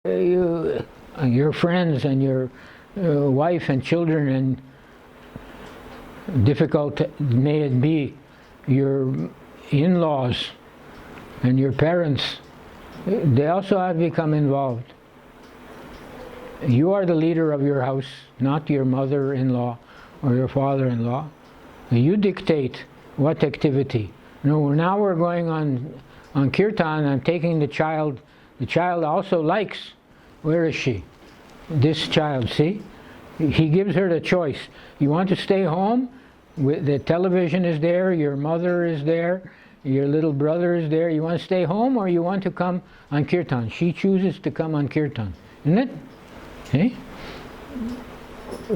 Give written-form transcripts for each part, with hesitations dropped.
your friends and your wife and children, and difficult may it be, your in-laws and your parents, they also have become involved. You are the leader of your house, not your mother-in-law or your father-in-law. You dictate what activity. No, now we're going on kirtan. I'm taking the child. The child also likes. Where is she? This child, see? He gives her the choice. You want to stay home? The television is there, your mother is there, your little brother is there. You want to stay home or you want to come on kirtan? She chooses to come on kirtan, isn't it? See?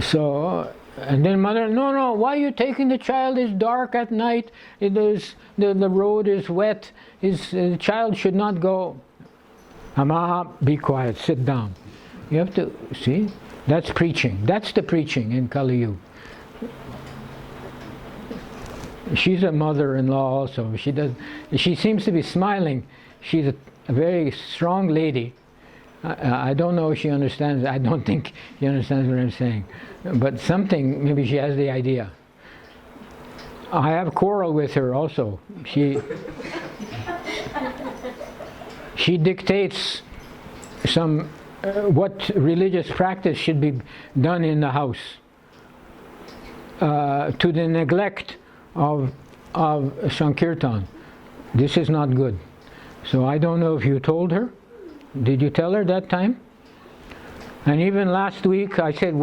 So, and then mother, no, why are you taking the child? It's dark at night, it is, the road is wet, the child should not go. Ama, be quiet, sit down. You have to, see? That's preaching. That's the preaching in Kali Yuga. She's a mother-in-law also. She seems to be smiling. She's a very strong lady. I don't know if she understands. I don't think she understands what I'm saying. But something, maybe she has the idea. I have a quarrel with her also. She dictates some what religious practice should be done in the house, to the neglect of Sankirtan. This is not good. So I don't know if you told her. Did you tell her that time? And even last week I said,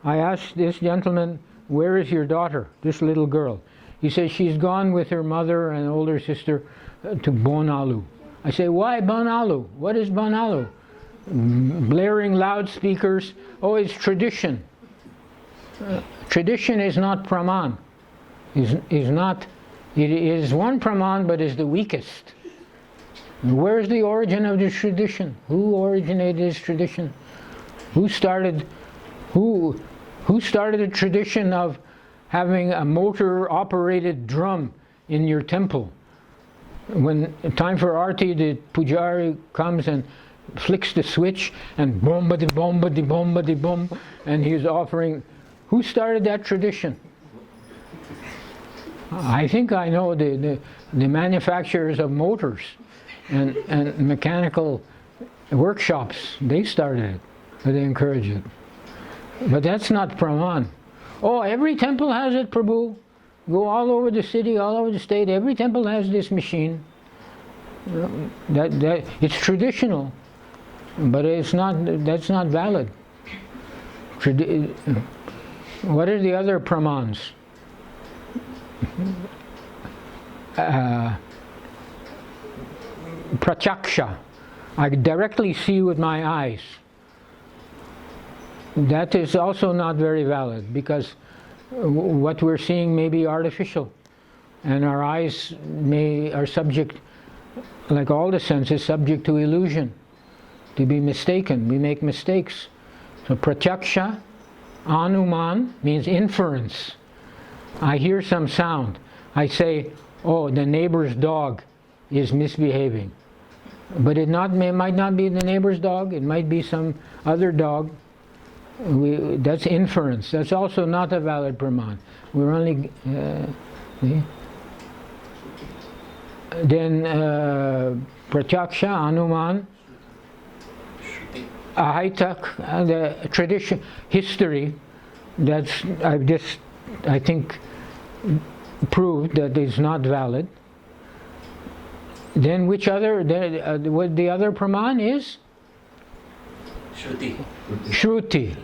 I asked this gentleman, where is your daughter, this little girl? He said, she's gone with her mother and older sister to Bonalu. I say, why Bonalu? What is Bonalu? Blaring loudspeakers. Oh, it's tradition. Tradition is not praman. Is not. It is one praman, but is the weakest. Where's the origin of this tradition? Who originated this tradition? Who started a tradition of having a motor-operated drum in your temple? When time for arti, the pujari comes and flicks the switch, and boom, and he's offering. Who started that tradition? I think I know the manufacturers of motors and mechanical workshops. They started it, or they encouraged it. But that's not Praman. Oh, every temple has it, Prabhu. Go all over the city, all over the state. Every temple has this machine. That it's traditional, but it's not. That's not valid. What are the other Pramans? Pratyaksha. I directly see with my eyes. That is also not very valid, because what we're seeing may be artificial, and our eyes are subject, like all the senses, subject to illusion, to be mistaken. We make mistakes. So pratyaksha, anuman means inference. I hear some sound. I say, oh, the neighbor's dog is misbehaving. But it might not be the neighbor's dog. It might be some other dog. That's inference. That's also not a valid praman. We're only... Then pratyaksha, anuman, ahaitak, the tradition, history, that's I think proved that it's not valid. Then which other, what the other praman is? Shruti.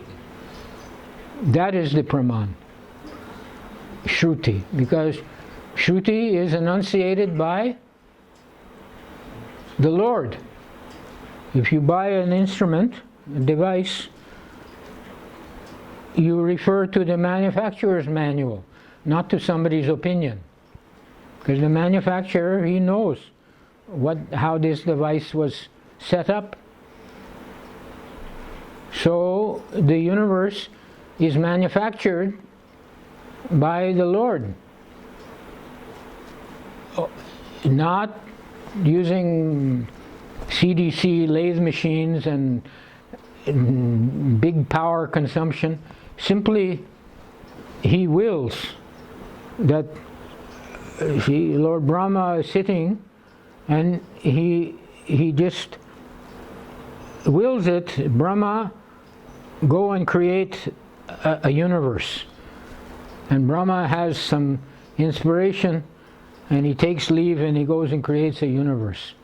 That is the praman. Shruti. Because Shruti is enunciated by the Lord. If you buy an instrument, a device, you refer to the manufacturer's manual, not to somebody's opinion. Because the manufacturer, he knows how this device was set up. So the universe is manufactured by the Lord, not using CDC lathe machines and big power consumption. Simply, he wills that Lord Brahma is sitting, and he just wills it. Brahma, go and create a universe. And Brahma has some inspiration, and he takes leave and he goes and creates a universe.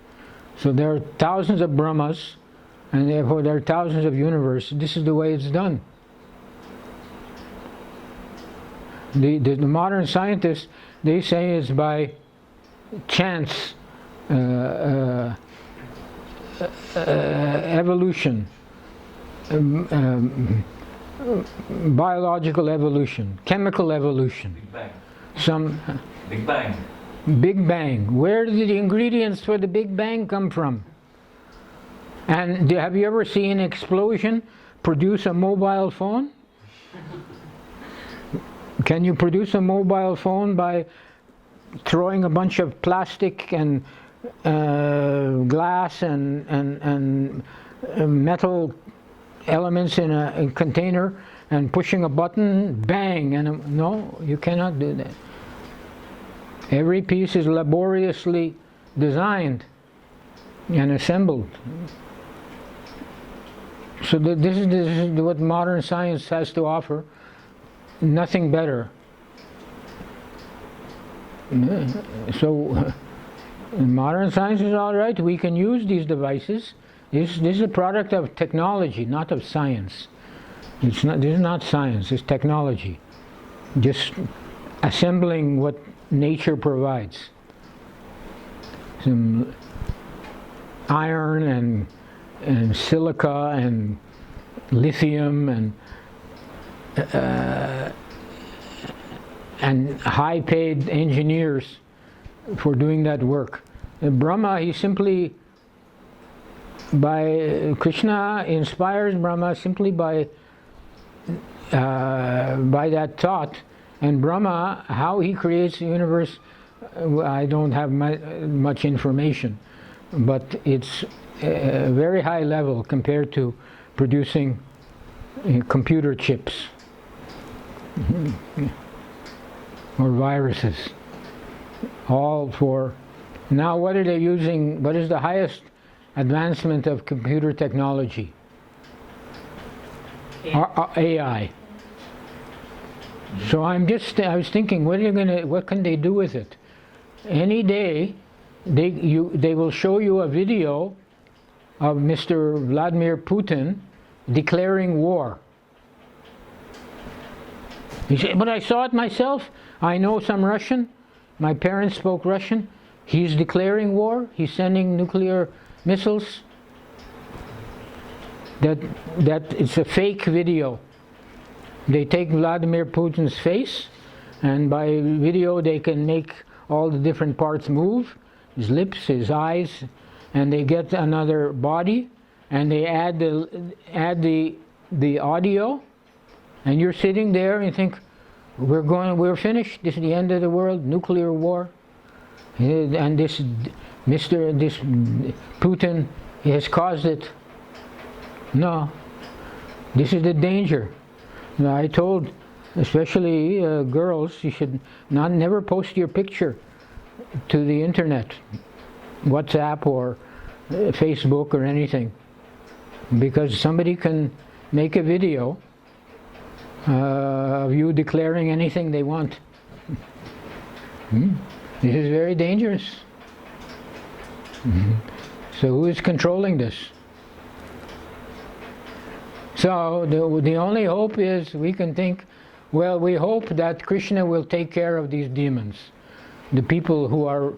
So there are thousands of Brahmas, and therefore there are thousands of universes. This is the way it's done. The modern scientists, they say it's by chance, evolution, biological evolution, chemical evolution. Big Bang. Some Big Bang. Big Bang. Where did the ingredients for the Big Bang come from? And have you ever seen an explosion produce a mobile phone? Can you produce a mobile phone by throwing a bunch of plastic and glass and metal elements in a container and pushing a button, bang, and no, you cannot do that. Every piece is laboriously designed and assembled. So this is what modern science has to offer. Nothing better. So modern science is all right. We can use these devices. This is a product of technology, not of science. This is not science. It's technology. Just assembling what nature provides. Some iron and silica and lithium and high-paid engineers for doing that work. And Brahma, he simply, Krishna inspires Brahma simply by that thought. And Brahma, how he creates the universe, I don't have much information, but it's a very high level compared to producing computer chips or viruses. All for, now what are they using, what is the highest advancement of computer technology? AI. So I was thinking, what can they do with it? Any day, they will show you a video of Mr. Vladimir Putin declaring war. He said, but I saw it myself. I know some Russian. My parents spoke Russian. He's declaring war. He's sending nuclear missiles. That it's a fake video. They take Vladimir Putin's face, and by video they can make all the different parts move, his lips, his eyes, and they get another body, and they add the audio, and you're sitting there and you think, we're finished. This is the end of the world, nuclear war, and this Putin has caused it. No, this is the danger. I told, especially girls, you should never post your picture to the internet, WhatsApp or Facebook or anything, because somebody can make a video of you declaring anything they want. This is very dangerous. So who is controlling this? So the only hope is we can think, well, we hope that Krishna will take care of these demons, the people who are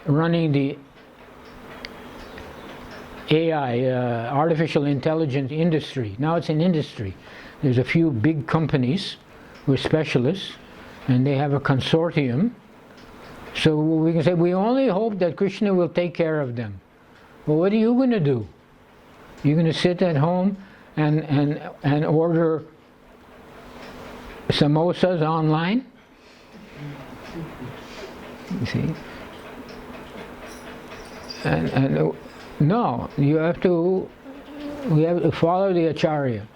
running the AI, artificial intelligence industry. Now it's an industry. There's a few big companies who are specialists, and they have a consortium. So we can say, we only hope that Krishna will take care of them. Well, what are you going to do? You're going to sit at home and order samosas online? You see? And No, we have to follow the Acharya.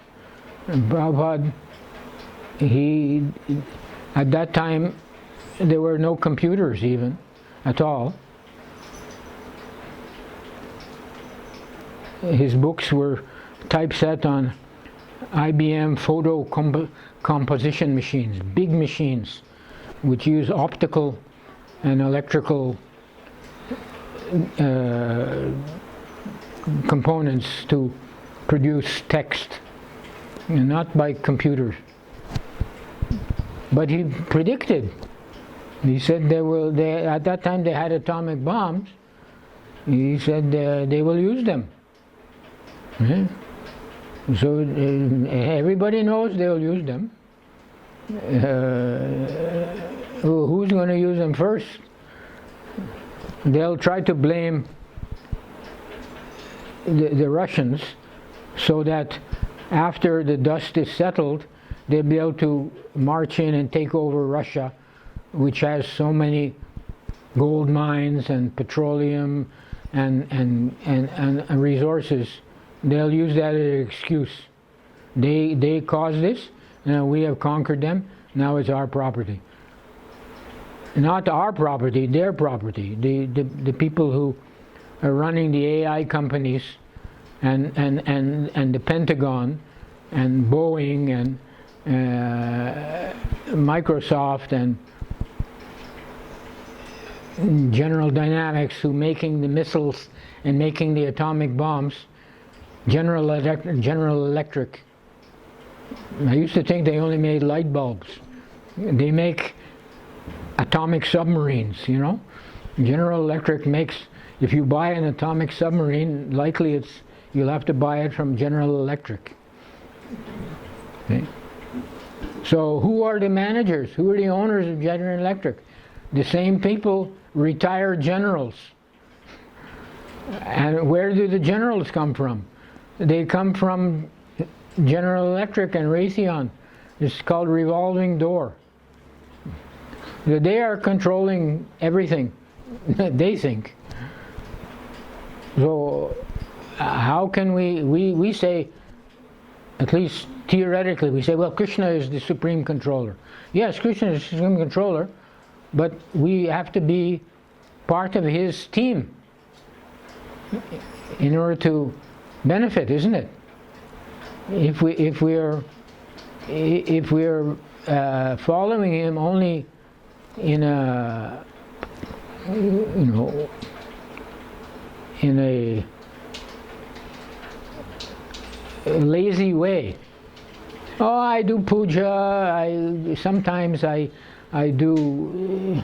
And Prabhupada, at that time, there were no computers even, at all. His books were typeset on IBM photo composition machines, big machines, which use optical and electrical components to produce text, and not by computers. But he predicted. He said at that time they had atomic bombs. He said they will use them. So everybody knows they'll use them. Who's going to use them first? They'll try to blame the Russians, so that after the dust is settled, they'll be able to march in and take over Russia, which has so many gold mines and petroleum and resources. They'll use that as an excuse. They caused this, we have conquered them, now it's our property. Not our property, their property. The people who are running the AI companies and the Pentagon and Boeing and Microsoft and General Dynamics, who making the missiles and making the atomic bombs. General Electric. I used to think they only made light bulbs. They make atomic submarines, General Electric makes, if you buy an atomic submarine, likely you'll have to buy it from General Electric. Okay. So who are the managers? Who are the owners of General Electric? The same people, retired generals. And where do the generals come from? They come from General Electric and Raytheon. It's called revolving door. They are controlling everything, they think. So how can we say, at least theoretically, we say, well, Krishna is the supreme controller. Yes, Krishna is the supreme controller, but we have to be part of his team in order to benefit, isn't it? If we're following him only in a lazy way. Oh, I do puja. Sometimes I do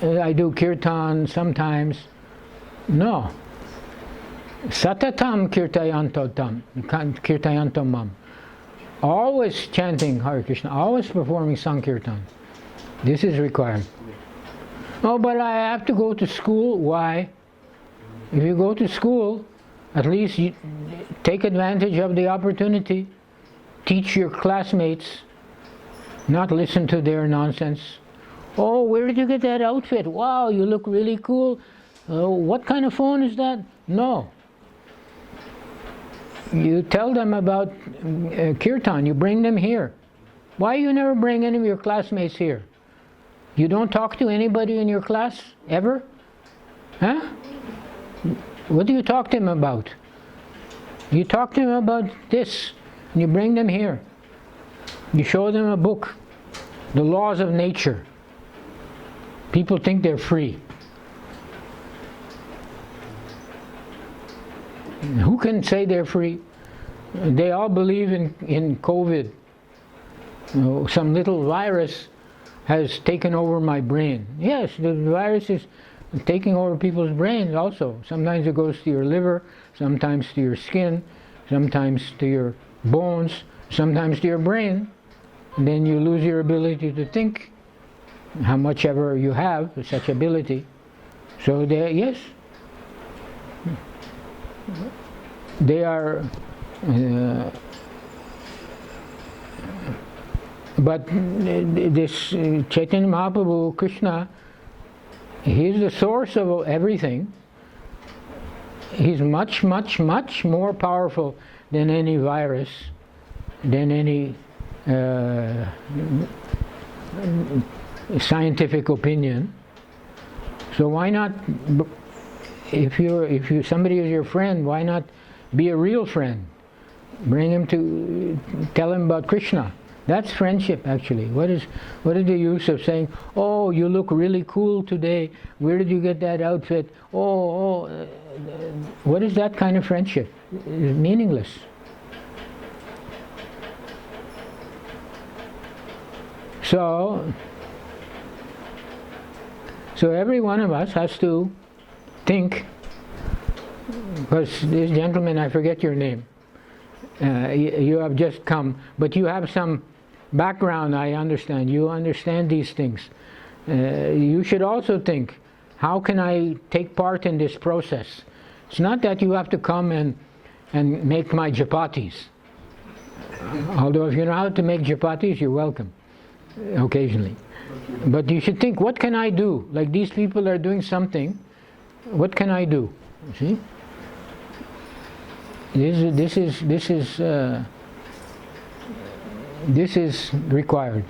kirtan. Sometimes, no. Satatam kirtayanto mam. Always chanting Hare Krishna, always performing Sankirtan. This is required. Oh, but I have to go to school. Why? If you go to school, at least you take advantage of the opportunity. Teach your classmates, not listen to their nonsense. Oh, where did you get that outfit? Wow, you look really cool. What kind of phone is that? No. You tell them about kirtan, you bring them here. Why you never bring any of your classmates here? You don't talk to anybody in your class, ever? Huh? What do you talk to them about? You talk to them about this, and you bring them here. You show them a book, The Laws of Nature. People think they're free. Who can say they're free? They all believe in COVID. Some little virus has taken over my brain. Yes, the virus is taking over people's brains also. Sometimes it goes to your liver, sometimes to your skin, sometimes to your bones, sometimes to your brain. And then you lose your ability to think, how much ever you have such ability. So yes, they are, but this Chaitanya Mahaprabhu, Krishna, he is the source of everything, he's much, much, much more powerful than any virus, than any scientific opinion. So why not, if somebody is your friend, why not be a real friend? Bring him to, tell him about Krishna. That's friendship, actually. What is the use of saying, oh, you look really cool today, where did you get that outfit? What is that kind of friendship? It's meaningless. So every one of us has to think, because this gentleman, I forget your name, you have just come, but you have some background, I understand. You understand these things. You should also think, how can I take part in this process? It's not that you have to come and make my chapatis. Although if you know how to make chapatis, you're welcome, occasionally. But you should think, what can I do? Like these people are doing something, what can I do? See? This is required.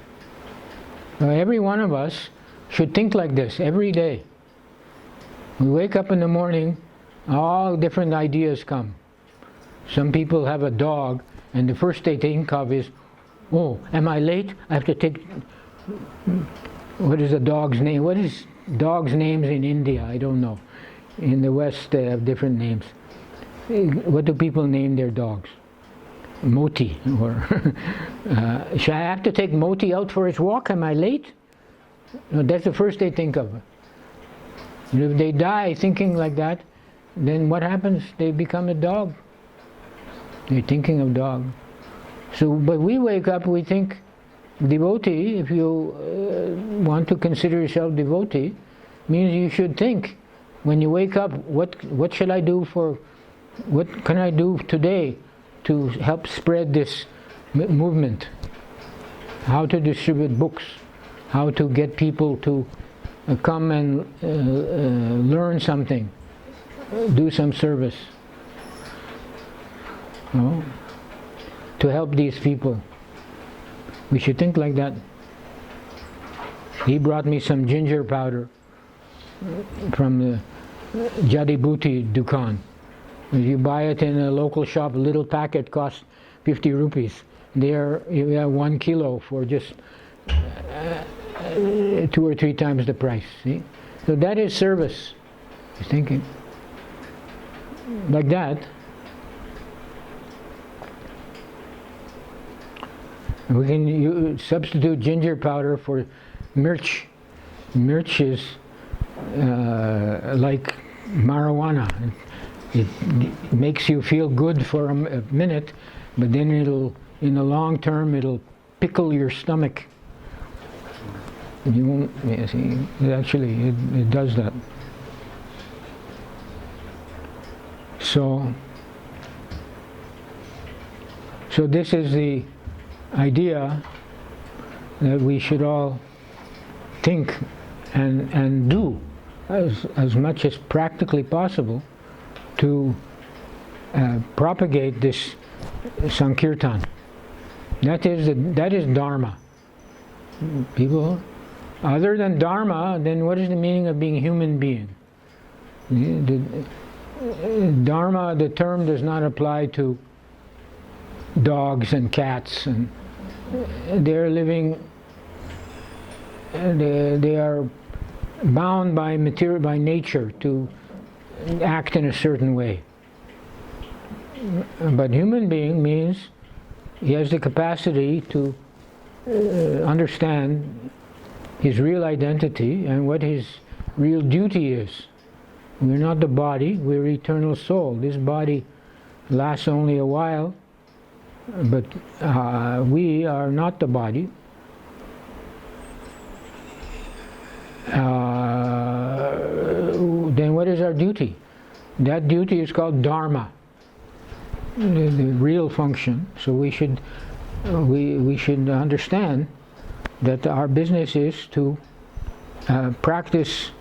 Every one of us should think like this every day. We wake up in the morning, all different ideas come. Some people have a dog, and the first they think of is, oh, am I late? I have to take, what is the dog's name? What is dogs' names in India? I don't know. In the West they have different names. What do people name their dogs? Moti, or should I have to take Moti out for his walk? Am I late? No, that's the first they think of. And if they die thinking like that, then what happens? They become a dog. They're thinking of dog. So, but we wake up, we think devotee. If you want to consider yourself devotee, means you should think when you wake up, what should I do for? What can I do today to help spread this movement? How to distribute books? How to get people to come and learn something, do some service, to help these people. We should think like that. He brought me some ginger powder from the Jadi Bhuti Dukan. If you buy it in a local shop, a little packet costs 50 rupees. There you have 1 kilo for just 2 or 3 times the price. See? So that is service. You're thinking like that. We can substitute ginger powder for mirch. Mirch is like marijuana. It makes you feel good for a minute, but then it'll, in the long term, it'll pickle your stomach. You won't, yeah, see, it does that. So this is the idea that we should all think and do as much as practically possible to propagate this Sankirtan. That is Dharma. People, other than Dharma, then what is the meaning of being a human being? Dharma, the term does not apply to dogs and cats, and they're living, they are bound by nature to act in a certain way. But human being means he has the capacity to understand his real identity and what his real duty is. We're not the body, we're eternal soul. This body lasts only a while, but we are not the body. Then what is our duty? That duty is called Dharma, the real function. So we should understand that our business is to practice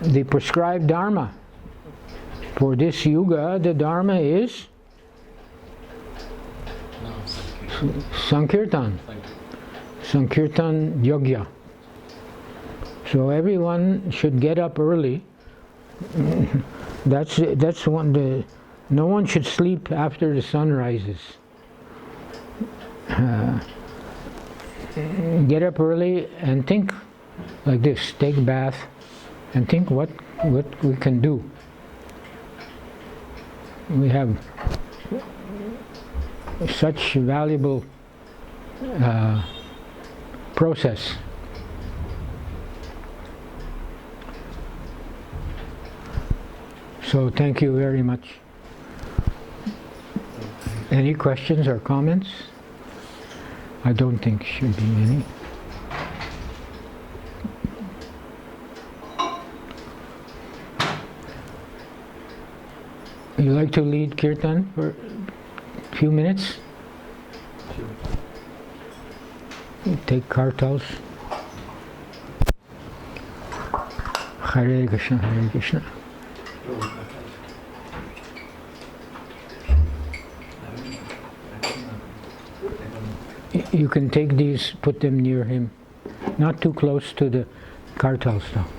the prescribed Dharma, For this yuga, the Dharma is Sankirtan. Sankirtan Yogya. So everyone should get up early. That's one. No one should sleep after the sun rises. Get up early and think like this. Take a bath and think what we can do. We have such valuable process. So thank you very much. Any questions or comments? I don't think should be any. You like to lead kirtan for a few minutes? Take kartals. Hare Krishna, Hare Krishna. You can take these, put them near him, not too close to the kartals though.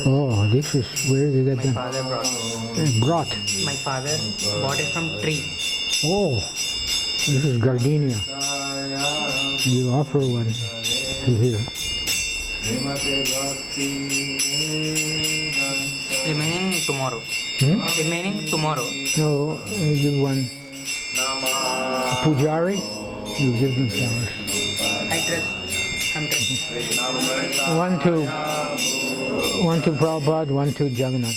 Oh, this is where you get them. My father Brought. My father bought it from tree. Oh, this is gardenia. You offer one to here. Remaining tomorrow. Remaining tomorrow. No, you give one. Pujari, you give them flowers. I trust. I'm trust. One to Prabhupada, one to Jagannath.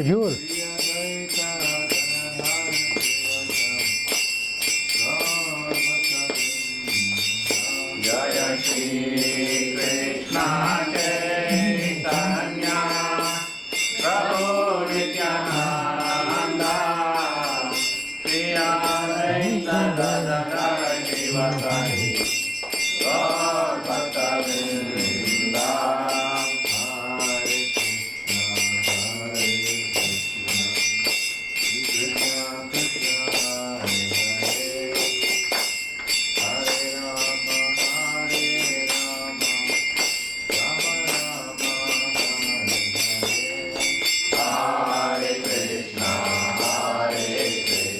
Jur. Krishna Chaitanya Prabhu Nityananda